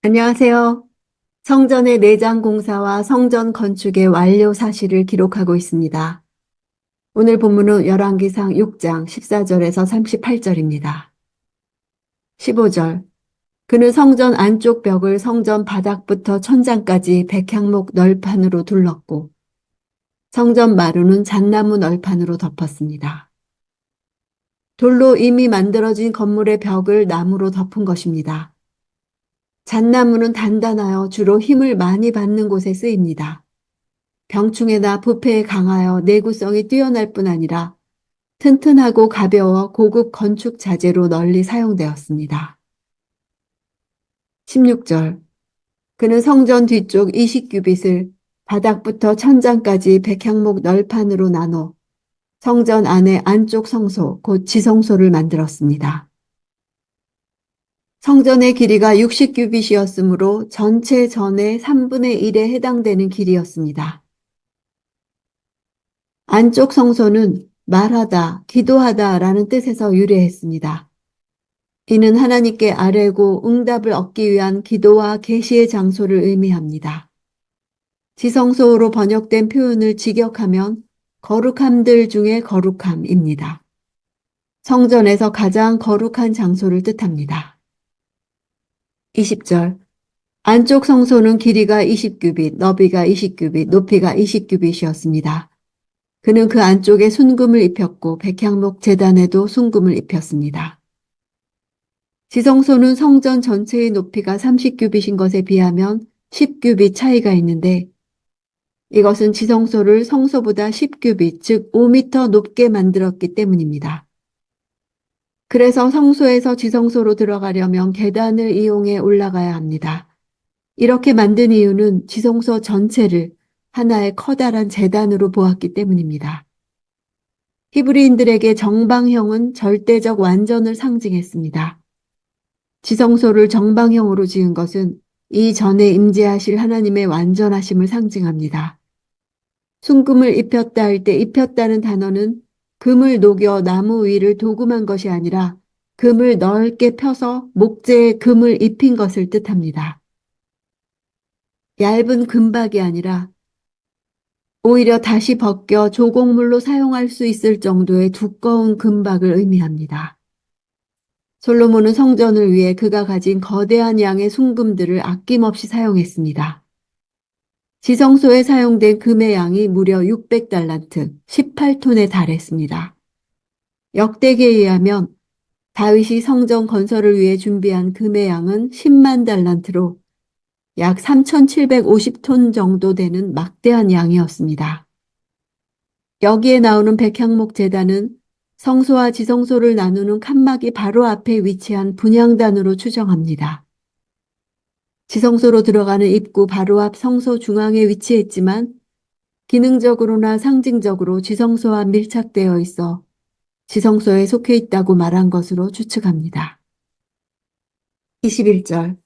안녕하세요. 성전의 내장 공사와 성전 건축의 완료 사실을 기록하고 있습니다. 오늘 본문은 열왕기상 6장 14절에서 38절입니다. 15절. 그는 성전 안쪽 벽을 성전 바닥부터 천장까지 백향목 널판으로 둘렀고 성전 마루는 잣나무 널판으로 덮었습니다. 돌로 이미 만들어진 건물의 벽을 나무로 덮은 것입니다. 잣나무는 단단하여 주로 힘을 많이 받는 곳에 쓰입니다. 병충해나 부패에 강하여 내구성이 뛰어날 뿐 아니라 튼튼하고 가벼워 고급 건축 자재로 널리 사용되었습니다. 16절. 그는 성전 뒤쪽 20규빗을 바닥부터 천장까지 백향목 널판으로 나눠 성전 안의 안쪽 성소, 곧 지성소를 만들었습니다. 성전의 길이가 60규빗이었으므로 전체 전의 3분의 1에 해당되는 길이었습니다. 안쪽 성소는 말하다, 기도하다 라는 뜻에서 유래했습니다. 이는 하나님께 아뢰고 응답을 얻기 위한 기도와 계시의 장소를 의미합니다. 지성소로 번역된 표현을 직역하면 거룩함들 중에 거룩함입니다. 성전에서 가장 거룩한 장소를 뜻합니다. 20절. 안쪽 성소는 길이가 20규빗, 너비가 20규빗, 높이가 20규빗이었습니다. 그는 그 안쪽에 순금을 입혔고 백향목 제단에도 순금을 입혔습니다. 지성소는 성전 전체의 높이가 30규빗인 것에 비하면 10규빗 차이가 있는데 이것은 지성소를 성소보다 10규빗, 즉 5m 높게 만들었기 때문입니다. 그래서 성소에서 지성소로 들어가려면 계단을 이용해 올라가야 합니다. 이렇게 만든 이유는 지성소 전체를 하나의 커다란 제단으로 보았기 때문입니다. 히브리인들에게 정방형은 절대적 완전을 상징했습니다. 지성소를 정방형으로 지은 것은 이전에 임재하실 하나님의 완전하심을 상징합니다. 순금을 입혔다 할 때 입혔다는 단어는 금을 녹여 나무 위를 도금한 것이 아니라 금을 넓게 펴서 목재에 금을 입힌 것을 뜻합니다. 얇은 금박이 아니라 오히려 다시 벗겨 조곡물로 사용할 수 있을 정도의 두꺼운 금박을 의미합니다. 솔로몬은 성전을 위해 그가 가진 거대한 양의 순금들을 아낌없이 사용했습니다. 지성소에 사용된 금의 양이 무려 600달란트, 18톤에 달했습니다. 역대기에 의하면 다윗이 성전 건설을 위해 준비한 금의 양은 10만 달란트로 약 3,750톤 정도 되는 막대한 양이었습니다. 여기에 나오는 백향목 제단은 성소와 지성소를 나누는 칸막이 바로 앞에 위치한 분향단으로 추정합니다. 지성소로 들어가는 입구 바로 앞 성소 중앙에 위치했지만 기능적으로나 상징적으로 지성소와 밀착되어 있어 지성소에 속해 있다고 말한 것으로 추측합니다. 21절.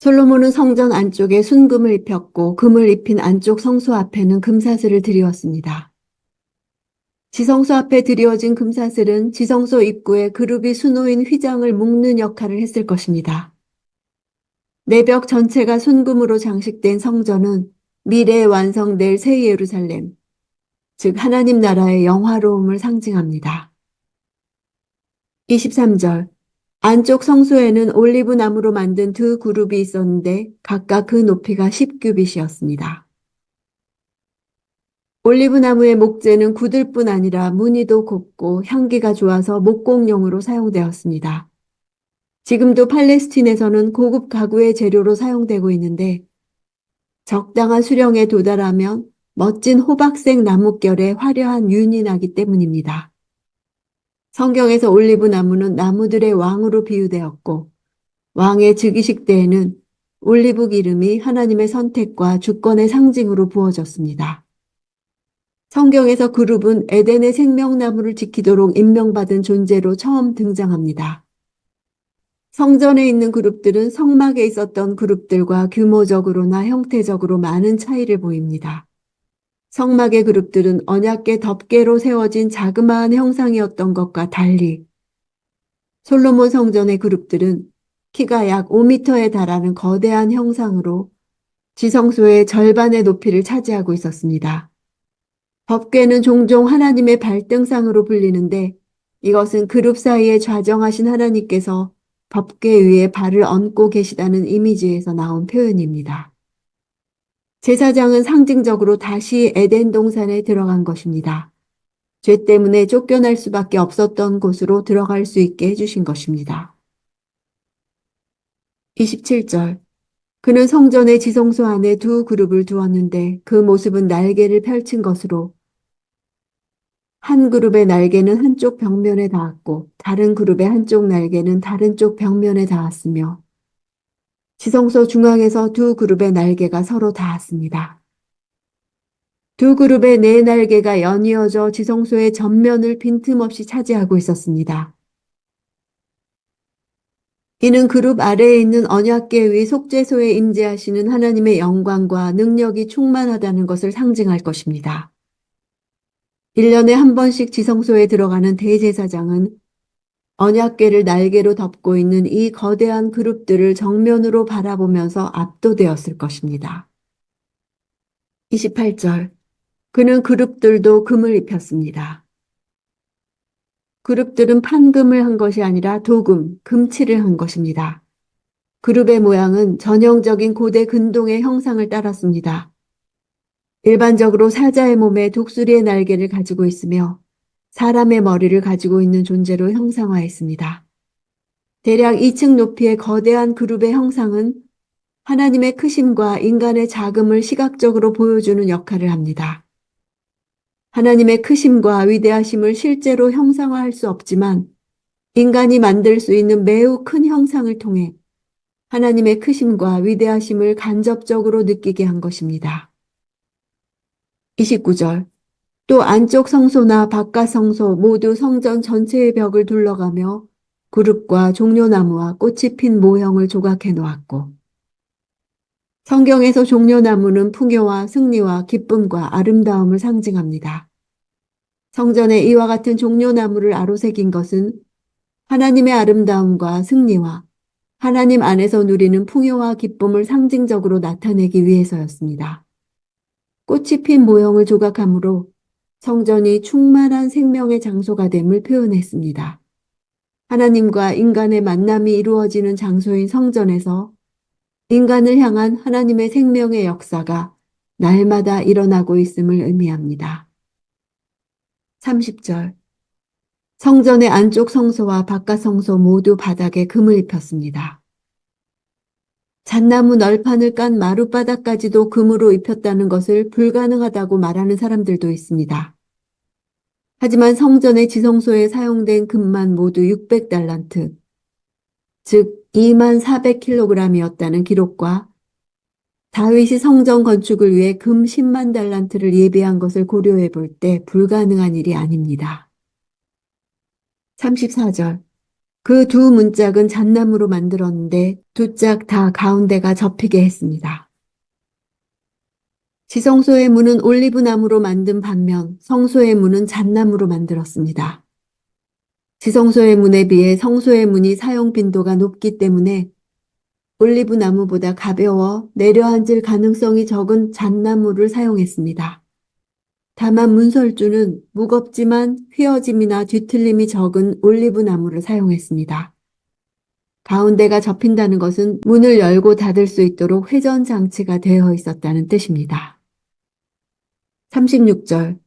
솔로몬은 성전 안쪽에 순금을 입혔고 금을 입힌 안쪽 성소 앞에는 금사슬을 들이었습니다. 지성소 앞에 드리워진 금사슬은 지성소 입구에 그룹이 수놓인 휘장을 묶는 역할을 했을 것입니다. 내벽 전체가 순금으로 장식된 성전은 미래에 완성될 새 예루살렘, 즉 하나님 나라의 영화로움을 상징합니다. 23절. 안쪽 성소에는 올리브 나무로 만든 두 그룹이 있었는데 각각 그 높이가 10규빗이었습니다. 올리브나무의 목재는 굳을 뿐 아니라 무늬도 곱고 향기가 좋아서 목공용으로 사용되었습니다. 지금도 팔레스틴에서는 고급 가구의 재료로 사용되고 있는데 적당한 수령에 도달하면 멋진 호박색 나뭇결에 화려한 윤이 나기 때문입니다. 성경에서 올리브나무는 나무들의 왕으로 비유되었고 왕의 즉위식 때에는 올리브 기름이 하나님의 선택과 주권의 상징으로 부어졌습니다. 성경에서 그룹은 에덴의 생명나무를 지키도록 임명받은 존재로 처음 등장합니다. 성전에 있는 그룹들은 성막에 있었던 그룹들과 규모적으로나 형태적으로 많은 차이를 보입니다. 성막의 그룹들은 언약궤 덮개로 세워진 자그마한 형상이었던 것과 달리 솔로몬 성전의 그룹들은 키가 약 5m에 달하는 거대한 형상으로 지성소의 절반의 높이를 차지하고 있었습니다. 법궤는 종종 하나님의 발등상으로 불리는데 이것은 그룹 사이에 좌정하신 하나님께서 법궤 위에 발을 얹고 계시다는 이미지에서 나온 표현입니다. 제사장은 상징적으로 다시 에덴 동산에 들어간 것입니다. 죄 때문에 쫓겨날 수밖에 없었던 곳으로 들어갈 수 있게 해주신 것입니다. 27절. 그는 성전의 지성소 안에 두 그룹을 두었는데 그 모습은 날개를 펼친 것으로 한 그룹의 날개는 한쪽 벽면에 닿았고 다른 그룹의 한쪽 날개는 다른 쪽 벽면에 닿았으며 지성소 중앙에서 두 그룹의 날개가 서로 닿았습니다. 두 그룹의 네 날개가 연이어져 지성소의 전면을 빈틈없이 차지하고 있었습니다. 이는 그룹 아래에 있는 언약궤 위 속죄소에 임재하시는 하나님의 영광과 능력이 충만하다는 것을 상징할 것입니다. 1년에 한 번씩 지성소에 들어가는 대제사장은 언약궤를 날개로 덮고 있는 이 거대한 그룹들을 정면으로 바라보면서 압도되었을 것입니다. 28절. 그는 그룹들도 금을 입혔습니다. 그룹들은 판금을 한 것이 아니라 도금, 금칠을 한 것입니다. 그룹의 모양은 전형적인 고대 근동의 형상을 따랐습니다. 일반적으로 사자의 몸에 독수리의 날개를 가지고 있으며 사람의 머리를 가지고 있는 존재로 형상화했습니다. 대략 2층 높이의 거대한 그룹의 형상은 하나님의 크심과 인간의 작음을 시각적으로 보여주는 역할을 합니다. 하나님의 크심과 위대하심을 실제로 형상화할 수 없지만 인간이 만들 수 있는 매우 큰 형상을 통해 하나님의 크심과 위대하심을 간접적으로 느끼게 한 것입니다. 29절. 또 안쪽 성소나 바깥 성소 모두 성전 전체의 벽을 둘러가며 그룹과 종려나무와 꽃이 핀 모형을 조각해 놓았고 성경에서 종려나무는 풍요와 승리와 기쁨과 아름다움을 상징합니다. 성전에 이와 같은 종려나무를 아로새긴 것은 하나님의 아름다움과 승리와 하나님 안에서 누리는 풍요와 기쁨을 상징적으로 나타내기 위해서였습니다. 꽃이 핀 모형을 조각함으로 성전이 충만한 생명의 장소가 됨을 표현했습니다. 하나님과 인간의 만남이 이루어지는 장소인 성전에서 인간을 향한 하나님의 생명의 역사가 날마다 일어나고 있음을 의미합니다. 30절. 성전의 안쪽 성소와 바깥 성소 모두 바닥에 금을 입혔습니다. 잣나무 널판을 깐 마룻바닥까지도 금으로 입혔다는 것을 불가능하다고 말하는 사람들도 있습니다. 하지만 성전의 지성소에 사용된 금만 모두 600달란트, 즉 2400kg이었다는 기록과 다윗이 성전 건축을 위해 금 10만 달란트를 예비한 것을 고려해 볼 때 불가능한 일이 아닙니다. 34절. 그 두 문짝은 잣나무로 만들었는데 두 짝 다 가운데가 접히게 했습니다. 지성소의 문은 올리브나무로 만든 반면 성소의 문은 잣나무로 만들었습니다. 지성소의 문에 비해 성소의 문이 사용 빈도가 높기 때문에 올리브나무보다 가벼워 내려앉을 가능성이 적은 잣나무를 사용했습니다. 다만 문설주는 무겁지만 휘어짐이나 뒤틀림이 적은 올리브나무를 사용했습니다. 가운데가 접힌다는 것은 문을 열고 닫을 수 있도록 회전 장치가 되어 있었다는 뜻입니다. 36절.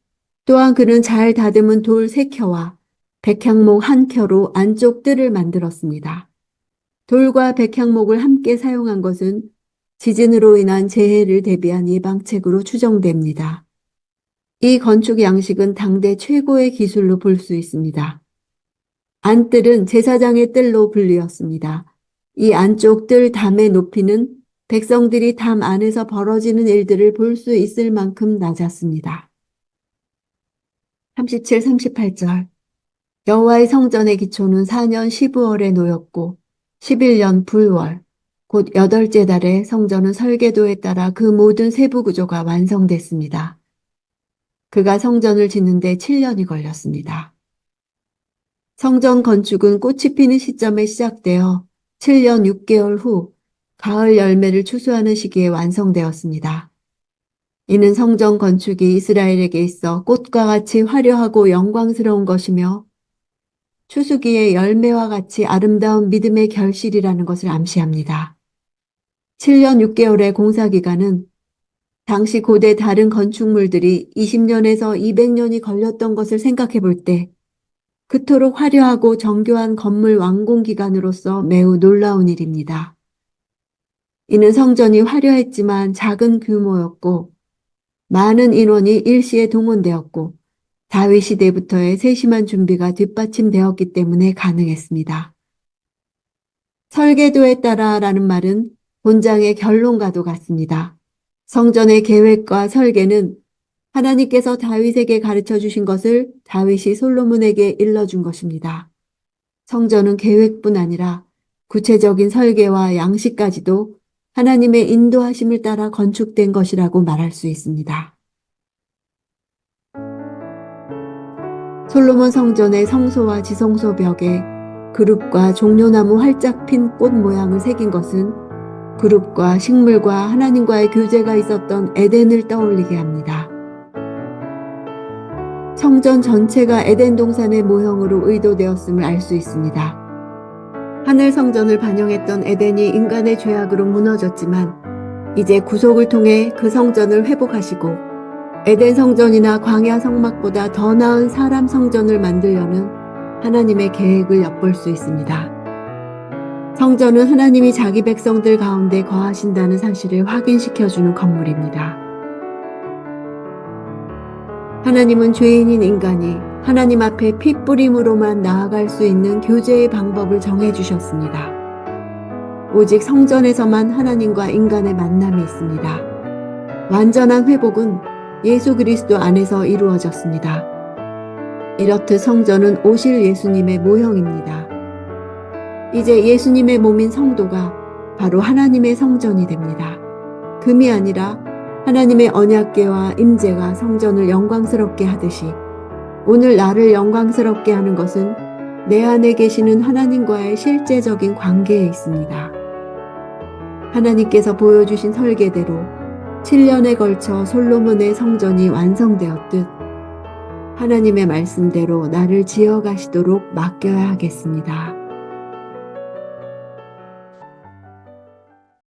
또한 그는 잘 다듬은 돌 3켜와 백향목 1켜로 안쪽 뜰을 만들었습니다. 돌과 백향목을 함께 사용한 것은 지진으로 인한 재해를 대비한 예방책으로 추정됩니다. 이 건축 양식은 당대 최고의 기술로 볼 수 있습니다. 안뜰은 제사장의 뜰로 불리었습니다. 이 안쪽 뜰 담의 높이는 백성들이 담 안에서 벌어지는 일들을 볼 수 있을 만큼 낮았습니다. 37, 38절. 여호와의 성전의 기초는 4년 15월에 놓였고 11년 불월, 곧 8째 달에 성전은 설계도에 따라 그 모든 세부 구조가 완성됐습니다. 그가 성전을 짓는데 7년이 걸렸습니다. 성전 건축은 꽃이 피는 시점에 시작되어 7년 6개월 후 가을 열매를 추수하는 시기에 완성되었습니다. 이는 성전 건축이 이스라엘에게 있어 꽃과 같이 화려하고 영광스러운 것이며 추수기의 열매와 같이 아름다운 믿음의 결실이라는 것을 암시합니다. 7년 6개월의 공사 기간은 당시 고대 다른 건축물들이 20년에서 200년이 걸렸던 것을 생각해 볼 때 그토록 화려하고 정교한 건물 완공 기간으로서 매우 놀라운 일입니다. 이는 성전이 화려했지만 작은 규모였고 많은 인원이 일시에 동원되었고 다윗 시대부터의 세심한 준비가 뒷받침되었기 때문에 가능했습니다. 설계도에 따라라는 말은 본장의 결론과도 같습니다. 성전의 계획과 설계는 하나님께서 다윗에게 가르쳐 주신 것을 다윗이 솔로몬에게 일러준 것입니다. 성전은 계획뿐 아니라 구체적인 설계와 양식까지도 하나님의 인도하심을 따라 건축된 것이라고 말할 수 있습니다. 솔로몬 성전의 성소와 지성소 벽에 그룹과 종려나무 활짝 핀 꽃 모양을 새긴 것은 그룹과 식물과 하나님과의 교제가 있었던 에덴을 떠올리게 합니다. 성전 전체가 에덴 동산의 모형으로 의도되었음을 알 수 있습니다. 하늘 성전을 반영했던 에덴이 인간의 죄악으로 무너졌지만 이제 구속을 통해 그 성전을 회복하시고 에덴 성전이나 광야 성막보다 더 나은 사람 성전을 만들려는 하나님의 계획을 엿볼 수 있습니다. 성전은 하나님이 자기 백성들 가운데 거하신다는 사실을 확인시켜주는 건물입니다. 하나님은 죄인인 인간이 하나님 앞에 피 뿌림으로만 나아갈 수 있는 교제의 방법을 정해주셨습니다. 오직 성전에서만 하나님과 인간의 만남이 있습니다. 완전한 회복은 예수 그리스도 안에서 이루어졌습니다. 이렇듯 성전은 오실 예수님의 모형입니다. 이제 예수님의 몸인 성도가 바로 하나님의 성전이 됩니다. 금이 아니라 하나님의 언약궤와 임재가 성전을 영광스럽게 하듯이 오늘 나를 영광스럽게 하는 것은 내 안에 계시는 하나님과의 실제적인 관계에 있습니다. 하나님께서 보여주신 설계대로 7년에 걸쳐 솔로몬의 성전이 완성되었듯 하나님의 말씀대로 나를 지어가시도록 맡겨야 하겠습니다.